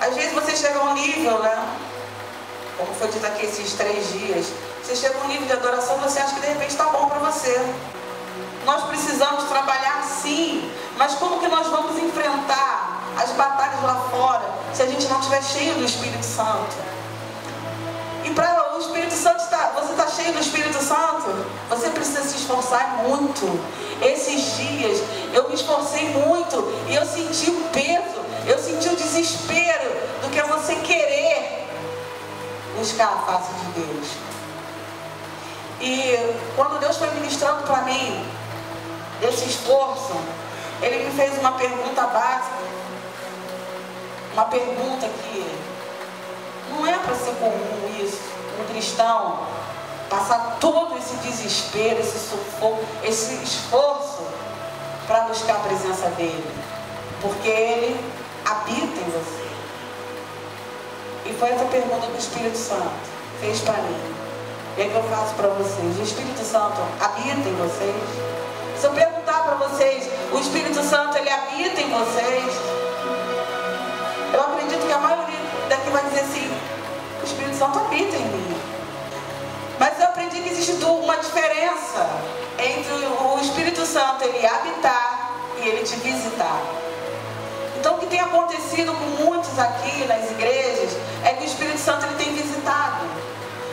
Às vezes você chega a um nível, né? Como foi dito aqui esses 3 dias, você chega a um nível de adoração, você acha que de repente está bom para você. Nós precisamos trabalhar sim, mas como que nós vamos enfrentar as batalhas lá fora se a gente não estiver cheio do Espírito Santo? E para o Espírito Santo você está cheio do Espírito Santo, você precisa se esforçar muito. Esses dias eu me esforcei muito e eu senti o peso, eu senti o desespero do que é você querer buscar a face de Deus. E quando Deus foi ministrando para mim esse esforço, Ele me fez uma pergunta básica, uma pergunta que não é para ser comum isso, um cristão passar todo esse desespero, esse sufoco, esse esforço para buscar a presença dEle, porque Ele habita em você. E foi essa pergunta que o Espírito Santo fez para mim. E é que eu faço para vocês: o Espírito Santo habita em vocês? Se eu perguntar para vocês, o Espírito Santo, ele habita em vocês? Eu acredito que a maioria daqui vai dizer assim: o Espírito Santo habita em mim. Mas eu aprendi que existe uma diferença entre o Espírito Santo ele habitar e ele te visitar. Então o que tem acontecido com muitos aqui nas igrejas é que o Espírito Santo ele tem visitado,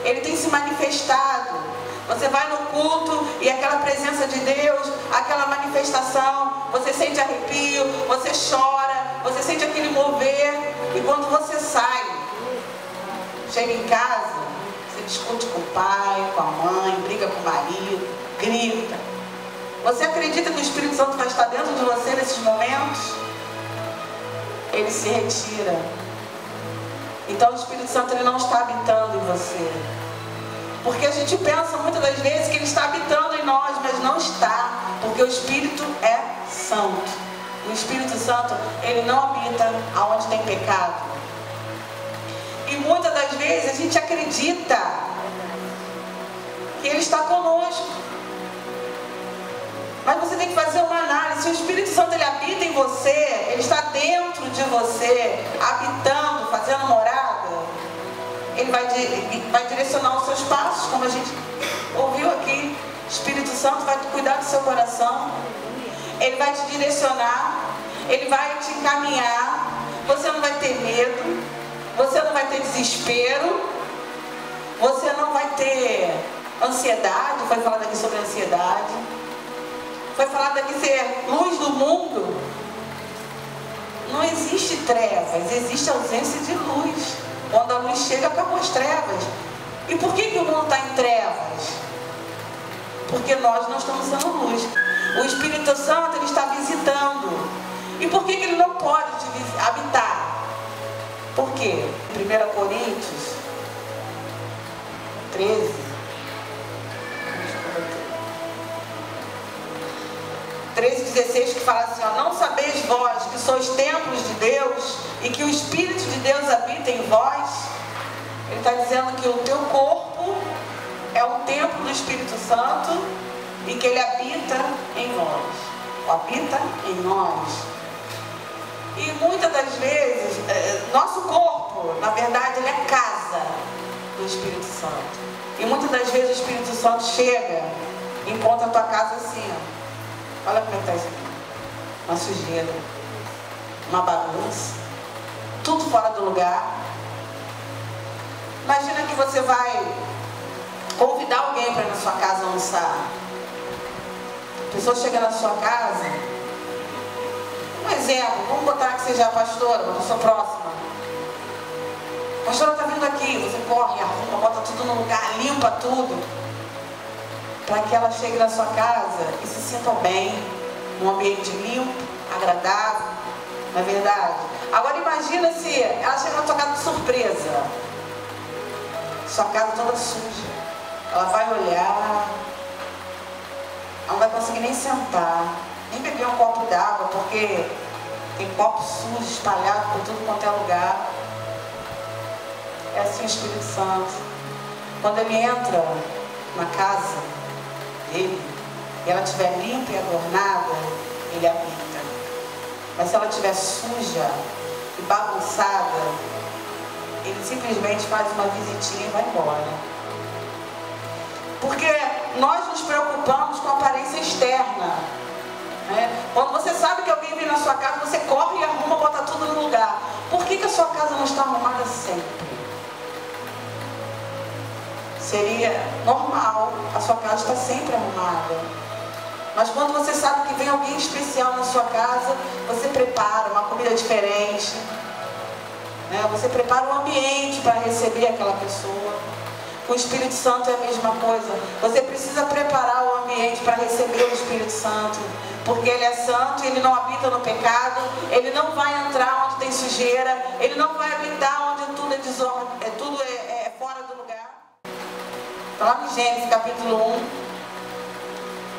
ele tem se manifestado. Você vai no culto e aquela presença de Deus, aquela manifestação, você sente arrepio, você chora, você sente aquele mover. E quando você sai, chega em casa, você discute com o pai, com a mãe, briga com o marido, grita. Você acredita que o Espírito Santo vai estar dentro de você nesses momentos? Ele se retira. Então o Espírito Santo ele não está habitando em você. Porque a gente pensa muitas das vezes que ele está habitando em nós, mas não está. Porque o Espírito é santo. O Espírito Santo, ele não habita aonde tem pecado. E muitas das vezes a gente acredita que ele está conosco. Mas você tem que fazer uma análise. Se o Espírito Santo ele habita em você, ele está dentro de você, habitando, fazendo morada, ele vai direcionar os seus passos, como a gente ouviu aqui. O Espírito Santo vai cuidar do seu coração, ele vai te direcionar, ele vai te encaminhar. Você não vai ter medo, você não vai ter desespero, você não vai ter ansiedade. Foi falado aqui sobre ansiedade. Foi falado aqui ser luz do mundo. Não existe trevas, existe ausência de luz. Quando a luz chega, acabou as trevas. E por que o mundo está em trevas? Porque nós não estamos sendo luz. O Espírito Santo ele está visitando. E por que ele não pode te habitar? Por quê? 1 Coríntios 13:16, que fala assim, ó: não sabeis vós que sois templos de Deus e que o Espírito de Deus habita em vós? Ele está dizendo que o teu corpo é um templo do Espírito Santo e que ele habita em nós. Habita em nós. E muitas das vezes, nosso corpo, na verdade, ele é casa do Espírito Santo. E muitas das vezes o Espírito Santo chega e encontra a tua casa assim, ó. Olha como está isso aqui. Uma sujeira, uma bagunça, tudo fora do lugar. Imagina que você vai convidar alguém para ir na sua casa almoçar. A pessoa chega na sua casa. Um exemplo, vamos botar que seja a pastora, uma pessoa próxima. A pastora está vindo aqui, você corre, arruma, bota tudo no lugar, limpa tudo, para que ela chegue na sua casa e se sinta bem, num ambiente limpo, agradável, não é verdade? Agora imagina se ela chega na sua casa de surpresa, sua casa toda suja, ela vai olhar, ela não vai conseguir nem sentar, nem beber um copo d'água, porque tem copo sujo espalhado por tudo quanto é lugar. É assim o Espírito Santo. Quando ele entra na casa dele, e ela estiver limpa e adornada, ele habita. Mas se ela estiver suja, e bagunçada, ele simplesmente faz uma visitinha e vai embora. Porque nós nos preocupamos com a aparência externa, né? Quando você sabe que alguém vem na sua casa, você corre e arruma, bota tudo no lugar. Por que a sua casa não está arrumada sempre? Seria normal a sua casa estar sempre arrumada. Mas quando você sabe que vem alguém especial na sua casa, você prepara uma comida diferente, né? Você prepara um ambiente para receber aquela pessoa. O Espírito Santo é a mesma coisa. Você precisa preparar o ambiente para receber o Espírito Santo, porque Ele é santo, Ele não habita no pecado, Ele não vai entrar onde tem sujeira, Ele não vai habitar onde tudo é desordem, tudo é fora do lugar. Lá em Gênesis capítulo 1,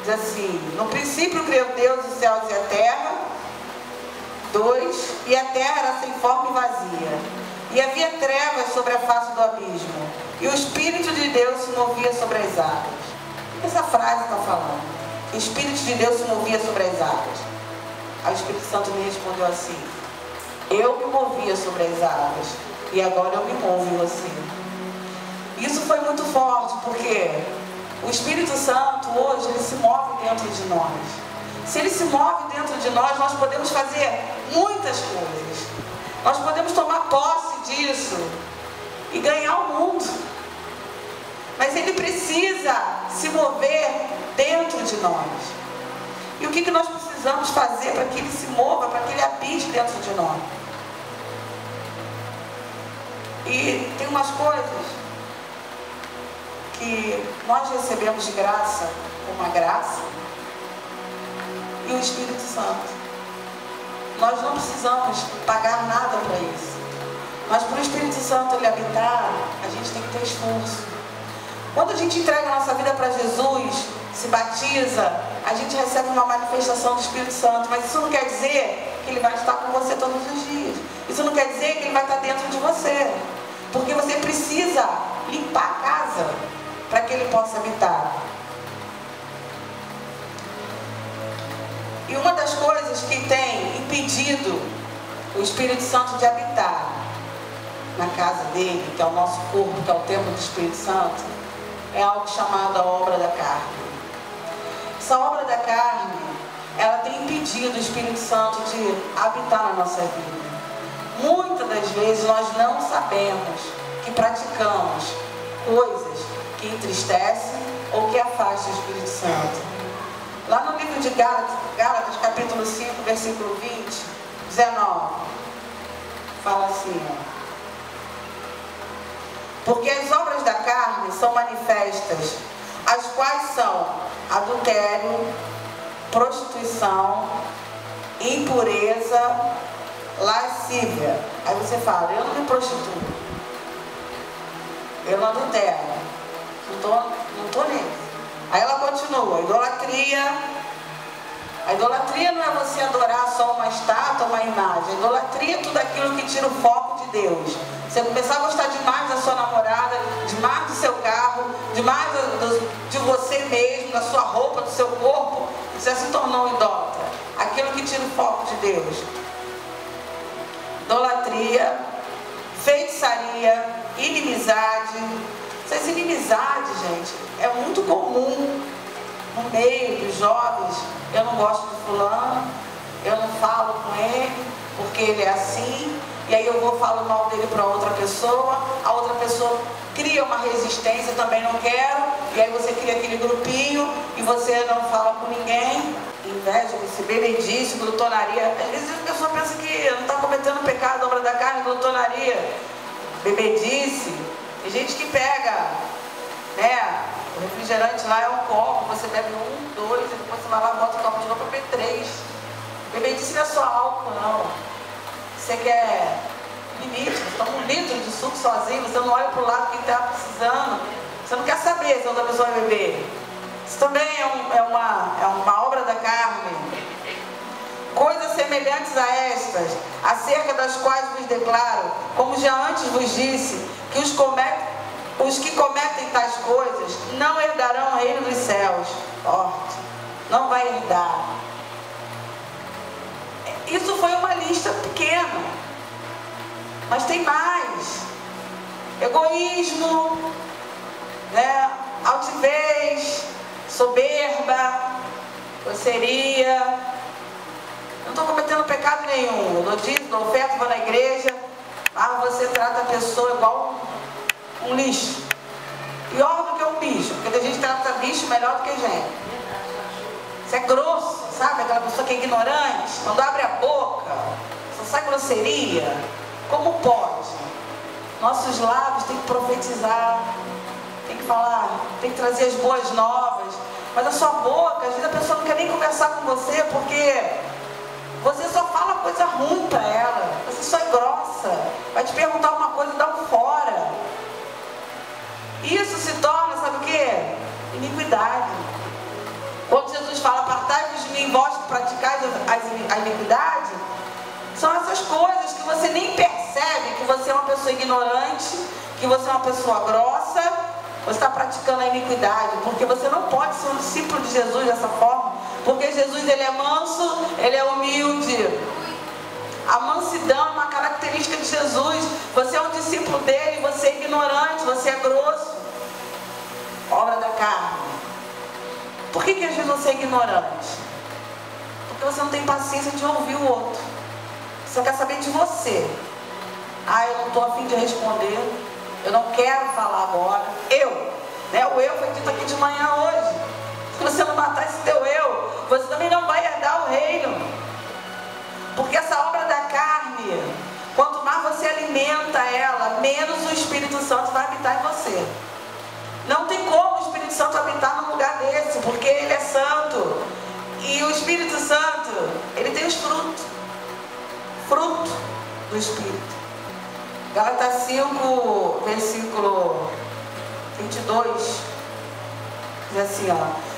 diz assim: no princípio criou Deus os céus e a terra. 2, e a terra era sem forma e vazia, e havia trevas sobre a face do abismo, e o Espírito de Deus se movia sobre as águas. O que essa frase está falando? O Espírito de Deus se movia sobre as águas. Aí o Espírito Santo me respondeu assim: eu me movia sobre as águas, e agora eu me movo em você. Isso foi muito forte, porque o Espírito Santo hoje, ele se move dentro de nós. Se ele se move dentro de nós, nós podemos fazer muitas coisas. Nós podemos tomar posse disso e ganhar o mundo. Mas ele precisa se mover dentro de nós. E o que nós precisamos fazer para que ele se mova, para que ele habite dentro de nós? E tem umas coisas que nós recebemos de graça, como a graça e o Espírito Santo. Nós não precisamos pagar nada para isso. Mas para o Espírito Santo ele habitar, a gente tem que ter esforço. Quando a gente entrega a nossa vida para Jesus, se batiza, a gente recebe uma manifestação do Espírito Santo. Mas isso não quer dizer que ele vai estar com você todos os dias. Isso não quer dizer que ele vai estar dentro de você. Porque você precisa limpar a casa para que ele possa habitar. E uma das coisas que tem impedido o Espírito Santo de habitar na casa dele, que é o nosso corpo, que é o templo do Espírito Santo, é algo chamado a obra da carne. Essa obra da carne, ela tem impedido o Espírito Santo de habitar na nossa vida. Muitas das vezes nós não sabemos que praticamos coisas que entristecem ou que afastam o Espírito Santo. Lá no livro de Gálatas, capítulo 5, versículo 20, 19, fala assim: porque as obras da carne são manifestas, as quais são adultério, prostituição, impureza, lascívia. Aí você fala: eu não me prostituo, eu não adultero, não tô nisso. Aí ela continua: idolatria. A idolatria não é você adorar só uma estátua, uma imagem. A idolatria é tudo aquilo que tira o foco de Deus. Você começar a gostar demais da sua namorada, demais do seu carro, demais de você mesmo, da sua roupa, do seu corpo, você se tornou um idólatra. Aquilo que tira o foco de Deus. Idolatria, feitiçaria, inimizade. Essas inimizades, gente, é muito comum no meio dos jovens. Eu não gosto de fulano, eu não falo com ele porque ele é assim, e aí eu vou falar mal dele para outra pessoa, a outra pessoa cria uma resistência, também não quero, e aí você cria aquele grupinho e você não fala com ninguém. Inveja, bebedice, glutonaria. Às vezes a pessoa pensa que não está cometendo pecado, obra da carne, glutonaria, bebedice. Tem gente que pega, né? O refrigerante lá é um copo, você bebe 1, 2, e depois você vai lá, bota o copo de novo para beber 3. Bebedice não é só álcool, não. Você quer limite, você toma 1 litro de suco sozinho, você não olha para o lado que está precisando. Você não quer saber se outra pessoa vai beber. Isso também é uma obra da carne. Coisas semelhantes a estas, acerca das quais vos declaro, como já antes vos disse, que os que cometem tais coisas não herdarão o reino dos céus. Forte. Não vai herdar. Isso foi uma lista pequena. Mas tem mais. Egoísmo, né? Altivez, soberba, grosseria. Não estou cometendo pecado nenhum. Eu dou dízimo, dou oferta, vou na igreja. Ah, você trata a pessoa igual um lixo. Pior do que um bicho, porque a gente trata bicho melhor do que gente. Você é grosso, sabe? Aquela pessoa que é ignorante, quando abre a boca, só sai grosseria. Como pode? Nossos lábios têm que profetizar, tem que falar, tem que trazer as boas novas. Mas a sua boca, às vezes a pessoa não quer nem conversar com você, porque você só fala coisa ruim para ela. Você só é grossa. Vai te perguntar uma coisa e dá um fora. Isso se torna, sabe o quê? Iniquidade. Quando Jesus fala, apartai-vos de mim, vós que praticais a iniquidade, são essas coisas que você nem percebe que você é uma pessoa ignorante, que você é uma pessoa grossa, você está praticando a iniquidade, porque você não pode ser um discípulo de Jesus dessa forma, porque Jesus, ele é manso, ele é humilde. A mansidão é uma característica de Jesus. Você é um discípulo dele, você é ignorante, você é grosso. Obra da carne. Por que às vezes você é ignorante? Porque você não tem paciência de ouvir o outro. Você quer saber de você. Ah, eu não estou a fim de responder. Eu não quero falar agora. Né? O eu foi dito aqui de manhã hoje. Se você não matar esse teu eu, você também não vai herdar o reino. Porque essa obra da carne, quanto mais você alimenta ela, menos o Espírito Santo vai habitar em você. Não tem como o Espírito Santo habitar num lugar desse, porque ele é santo. E o Espírito Santo, ele tem os frutos. Fruto do Espírito. Gálatas 5, versículo 22. Diz assim, ó.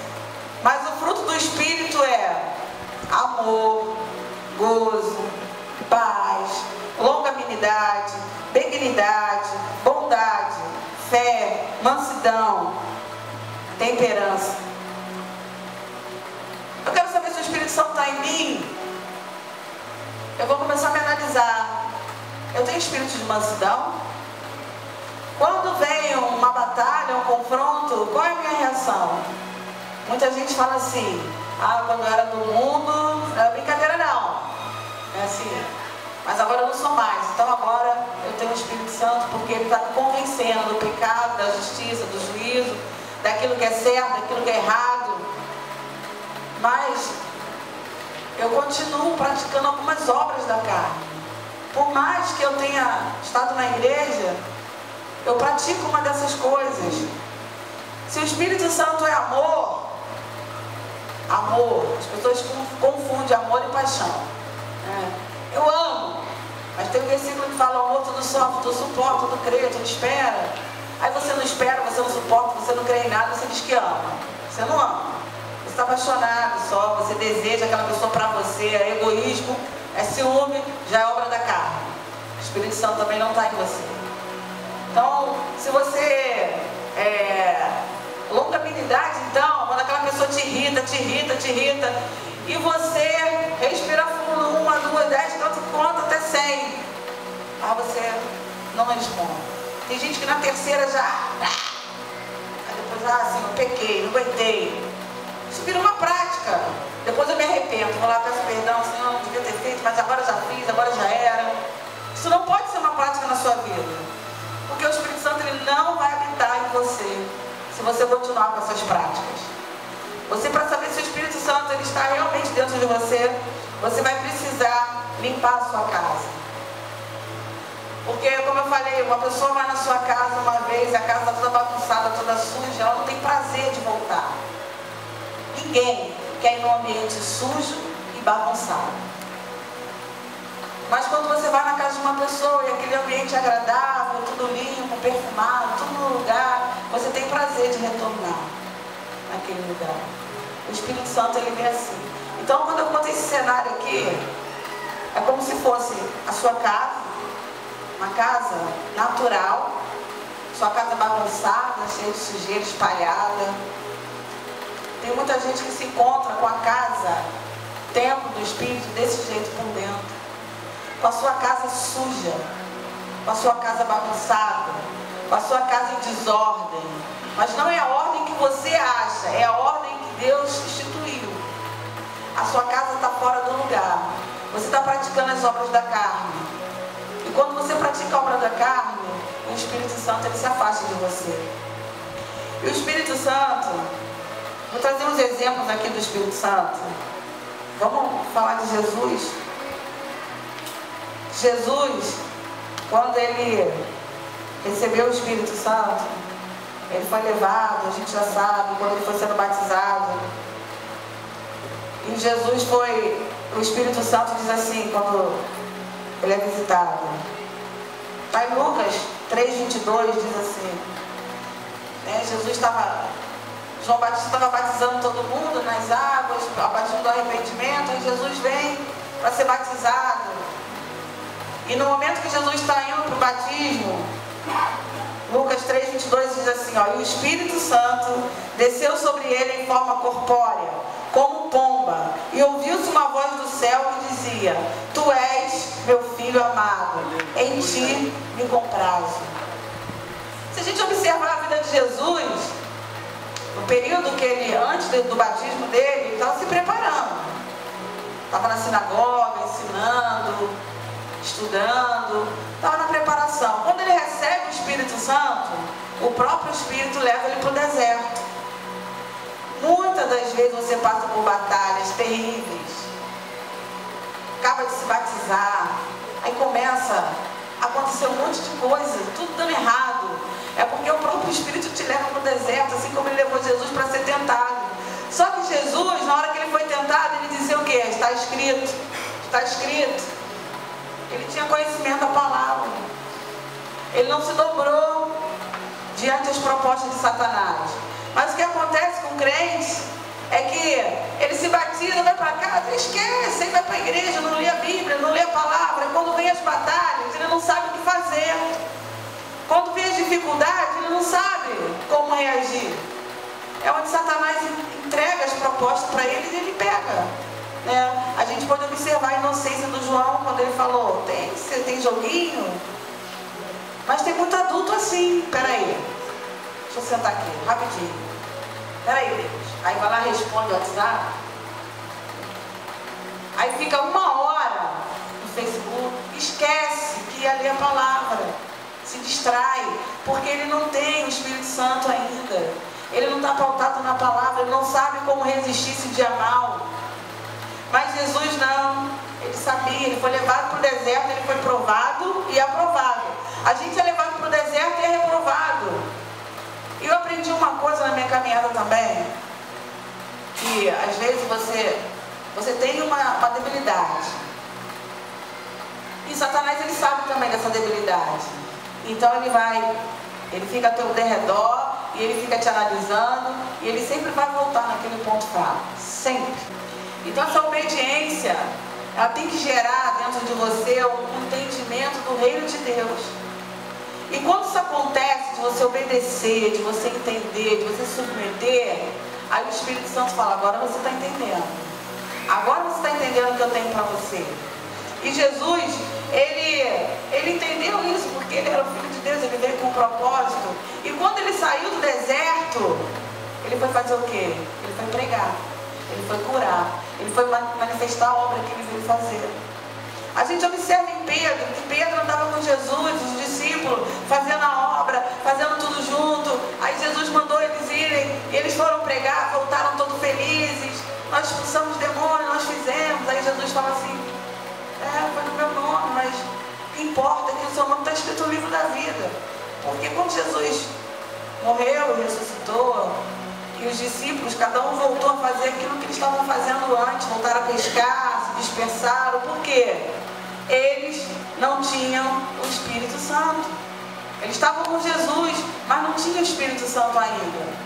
Mas o fruto do Espírito é amor, gozo, paz, longanimidade, benignidade, bondade, fé, mansidão, temperança. Eu quero saber se o Espírito Santo está em mim. Eu vou começar a me analisar. Eu tenho espírito de mansidão? Quando vem uma batalha, um confronto, qual é a minha reação? Muita gente fala assim, ah, quando eu era do mundo, não era brincadeira não. É assim, mas agora eu não sou mais. Então agora eu tenho o Espírito Santo porque ele está me convencendo do pecado, da justiça, do juízo, daquilo que é certo, daquilo que é errado. Mas eu continuo praticando algumas obras da carne. Por mais que eu tenha estado na igreja, eu pratico uma dessas coisas. Se o Espírito Santo é amor, as pessoas confundem amor e paixão. Eu amo, mas tem um versículo que fala, o amor tudo sofre, tudo suporta, tudo crê, tudo espera. Aí você não espera, você não suporta, você não crê em nada, você diz que ama. Você não ama. Você está apaixonado só, você deseja aquela pessoa para você, é egoísmo, é ciúme, já é obra da carne. O Espírito Santo também não está em você. Então, se você longanimidade, então, quando aquela pessoa te irrita, e você respira fundo, 1, 2, 10, tanto conta até 100. Aí você não responde. Tem gente que na terceira já... Aí depois, assim, eu pequei, não aguentei. Isso vira uma prática. Depois eu me arrependo, vou lá, peço perdão, assim, não devia ter feito, mas agora já fiz, agora já era. Isso não pode ser uma prática na sua vida. Porque o Espírito Santo, ele não vai habitar em você se você continuar com essas práticas. Você, para saber se o Espírito Santo ele está realmente dentro de você, você vai precisar limpar a sua casa. Porque, como eu falei, uma pessoa vai na sua casa uma vez, a casa está toda bagunçada, toda suja, ela não tem prazer de voltar. Ninguém quer ir num ambiente sujo e bagunçado. Mas quando você vai na casa de uma pessoa e aquele ambiente agradável, tudo limpo, perfumado, tudo no lugar, você tem prazer de retornar naquele lugar. O Espírito Santo, ele vem assim. Então, quando eu conto esse cenário aqui, é como se fosse a sua casa, uma casa natural, sua casa bagunçada, cheia de sujeira, espalhada. Tem muita gente que se encontra com a casa, templo do Espírito, desse jeito por dentro. Com a sua casa suja, com a sua casa bagunçada, com a sua casa em desordem. Mas não é a ordem que você acha, é a ordem que Deus instituiu. A sua casa está fora do lugar. Você está praticando as obras da carne. E quando você pratica a obra da carne, o Espírito Santo ele se afasta de você. E o Espírito Santo, vou trazer uns exemplos aqui do Espírito Santo. Vamos falar de Jesus. Jesus, quando ele recebeu o Espírito Santo, ele foi levado, a gente já sabe, quando ele foi sendo batizado. E Jesus foi, o Espírito Santo diz assim, quando ele é visitado. Está em Lucas 3:22, diz assim, Jesus estava, João Batista estava batizando todo mundo nas águas, a batismo do arrependimento, e Jesus vem para ser batizado. E no momento que Jesus está indo para o batismo, Lucas 3:22 diz assim, e o Espírito Santo desceu sobre ele em forma corpórea, como pomba, e ouviu-se uma voz do céu que dizia, Tu és meu filho amado, em ti me comprazo. Se a gente observar a vida de Jesus, no período que ele, antes do batismo dele, ele estava se preparando. Estava na sinagoga, ensinando, estudando, estava na preparação. Quando ele recebe o Espírito Santo, o próprio Espírito leva ele para o deserto. Muitas das vezes você passa por batalhas terríveis, acaba de se batizar, aí começa a acontecer um monte de coisa, tudo dando errado. É porque o próprio Espírito te leva para o deserto, assim como ele levou Jesus para ser tentado. Só que Jesus, na hora que ele foi tentado, ele dizia o quê? Está escrito, está escrito. Ele tinha conhecimento da palavra. Ele não se dobrou diante das propostas de Satanás. Mas o que acontece com crentes é que ele se batiza, vai para casa, esquece, ele vai para a igreja, não lê a Bíblia, não lê a palavra. Quando vem as batalhas, ele não sabe o que fazer. Quando vem as dificuldades, ele não sabe como reagir. É onde Satanás entrega as propostas para ele e ele pega. A gente pode observar a inocência do João quando ele falou, você tem joguinho? Mas tem muito adulto assim, peraí. Deixa eu sentar aqui, rapidinho. Peraí, Deus. Aí vai lá, responde o WhatsApp. Aí fica 1 hora no Facebook, esquece que ia ler a palavra. Se distrai, porque ele não tem o Espírito Santo ainda. Ele não está pautado na palavra, ele não sabe como resistir esse dia mal. Mas Jesus não, ele sabia, ele foi levado para o deserto, ele foi provado e aprovado. A gente é levado para o deserto e é reprovado. E eu aprendi uma coisa na minha caminhada também, que às vezes você tem uma debilidade. E Satanás ele sabe também dessa debilidade. Então ele fica ao teu derredor e ele fica te analisando e ele sempre vai voltar naquele ponto fraco, sempre. Então essa obediência, ela tem que gerar dentro de você um entendimento do reino de Deus. E quando isso acontece, de você obedecer, de você entender, de você submeter, aí o Espírito Santo fala, agora você está entendendo. Agora você está entendendo o que eu tenho para você. E Jesus, ele entendeu isso, porque ele era o Filho de Deus, ele veio com um propósito. E quando ele saiu do deserto, ele foi fazer o quê? Ele foi pregar, ele foi curar, ele foi manifestar a obra que ele veio fazer. A gente observa em Pedro, que Pedro andava com Jesus, os discípulos, fazendo a obra, fazendo tudo junto. Aí Jesus mandou eles irem, e eles foram pregar, voltaram todos felizes. Nós expulsamos demônios, nós fizemos. Aí Jesus fala assim, foi no meu nome, mas o que importa é que o seu nome está escrito no livro da vida. Porque quando Jesus morreu e ressuscitou, e os discípulos, cada um voltou a fazer aquilo que eles estavam fazendo antes, voltaram a pescar, se dispersaram. Por quê? Eles não tinham o Espírito Santo. Eles estavam com Jesus, mas não tinham o Espírito Santo ainda.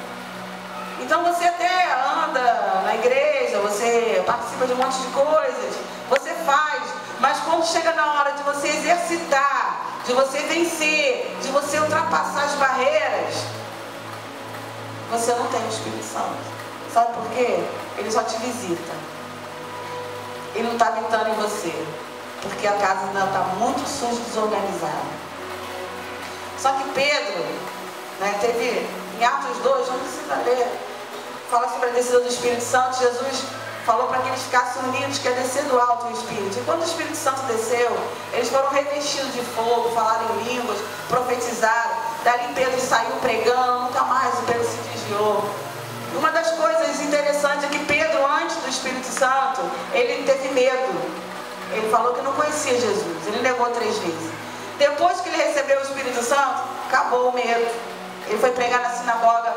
Então você até anda na igreja, você participa de um monte de coisas, você faz, mas quando chega na hora de você exercitar, de você vencer, de você ultrapassar as barreiras, você não tem o Espírito Santo. Sabe por quê? Ele só te visita. Ele não está habitando em você, porque a casa ainda está muito suja e desorganizada. Só que Pedro, né, teve em Atos 2, não precisa ler, fala sobre a descida do Espírito Santo. Jesus falou para que eles ficassem unidos, que é descer do alto o Espírito. E quando o Espírito Santo desceu, eles foram revestidos de fogo, falaram em línguas, profetizaram. Dali Pedro saiu pregando, nunca mais o Pedro se desviou. Uma das coisas interessantes é que Pedro, antes do Espírito Santo, ele teve medo. Ele falou que não conhecia Jesus, ele negou 3 vezes. Depois que ele recebeu o Espírito Santo, acabou o medo. Ele foi pregar na sinagoga,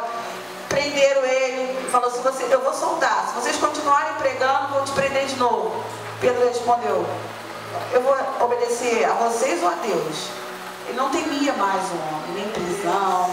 prenderam ele, falou assim, eu vou soltar, se vocês continuarem pregando, vou te prender de novo. Pedro respondeu, eu vou obedecer a vocês ou a Deus? Ele não temia mais o homem, nem prisão,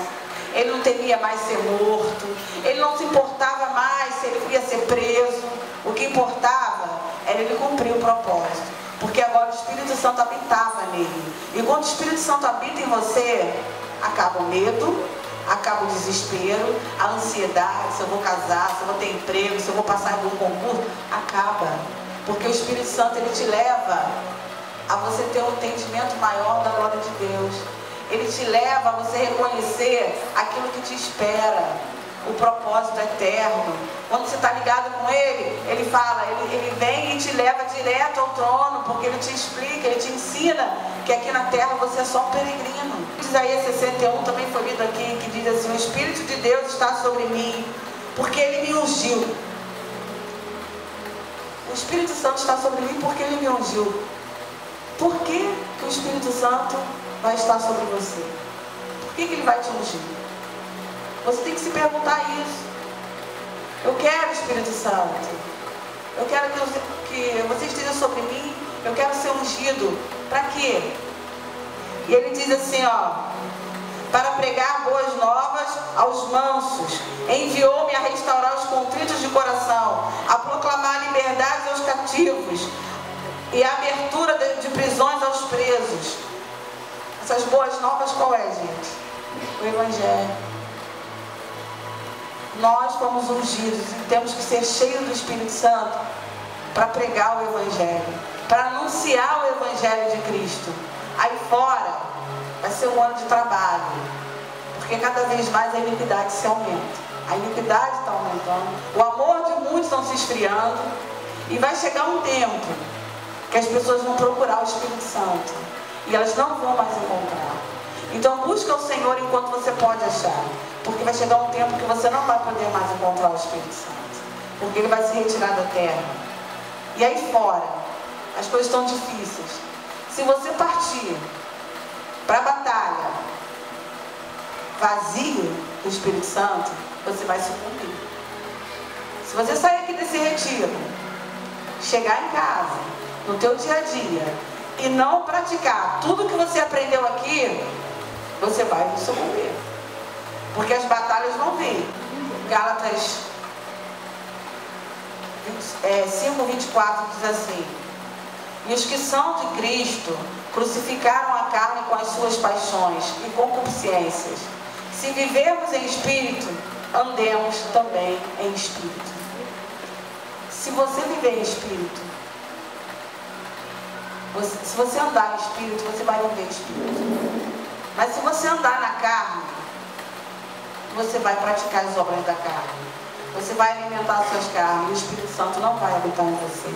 ele não temia mais ser morto, ele não se importava mais se ele ia ser preso. O que importava era ele cumprir o propósito, porque agora o Espírito Santo habitava nele. E quando o Espírito Santo habita em você, acaba o medo, acaba o desespero, a ansiedade, se eu vou casar, se eu vou ter emprego, se eu vou passar em algum concurso, acaba. Porque o Espírito Santo, ele te leva a você ter um entendimento maior da glória de Deus. Ele te leva a você reconhecer aquilo que te espera, o propósito eterno. Quando você está ligado com Ele, Ele fala, ele vem e te leva direto ao trono, porque Ele te explica, Ele te ensina que aqui na terra você é só um peregrino. Isaías 61 também foi lido aqui, que diz assim, o Espírito de Deus está sobre mim, porque Ele me ungiu. O Espírito Santo está sobre mim porque Ele me ungiu. Por que o Espírito Santo vai estar sobre você? Por que Ele vai te ungir? Você tem que se perguntar isso. Eu quero o Espírito Santo. Eu quero que você esteja sobre mim. Eu quero ser ungido. Para quê? E ele diz assim, ó, para pregar boas novas aos mansos, enviou-me a restaurar os contritos de coração, a proclamar liberdade aos cativos e a abertura de prisões aos presos. Essas boas novas qual é, gente? O Evangelho. Nós fomos ungidos e temos que ser cheios do Espírito Santo para pregar o Evangelho, para anunciar o Evangelho de Cristo. Aí fora vai ser um ano de trabalho, porque cada vez mais a iniquidade se aumenta. A iniquidade está aumentando, o amor de muitos está se esfriando, e vai chegar um tempo que as pessoas vão procurar o Espírito Santo e elas não vão mais encontrar. Então busca o Senhor enquanto você pode achar, porque vai chegar um tempo que você não vai poder mais encontrar o Espírito Santo, porque ele vai se retirar da terra. E aí fora as coisas estão difíceis. Se você partir para a batalha vazio do Espírito Santo, você vai sucumbir. Se você sair aqui desse retiro, chegar em casa, no teu dia a dia, e não praticar tudo que você aprendeu aqui, você vai sucumbir. Porque as batalhas vão vir. Gálatas 5:24 diz assim, e os que são de Cristo crucificaram a carne com as suas paixões e concupiscências. Se vivermos em espírito, andemos também em espírito. Se você viver em espírito, se você andar em espírito, você vai viver em espírito. Mas se você andar na carne, você vai praticar as obras da carne. Você vai alimentar as suas carnes e o Espírito Santo não vai habitar em você.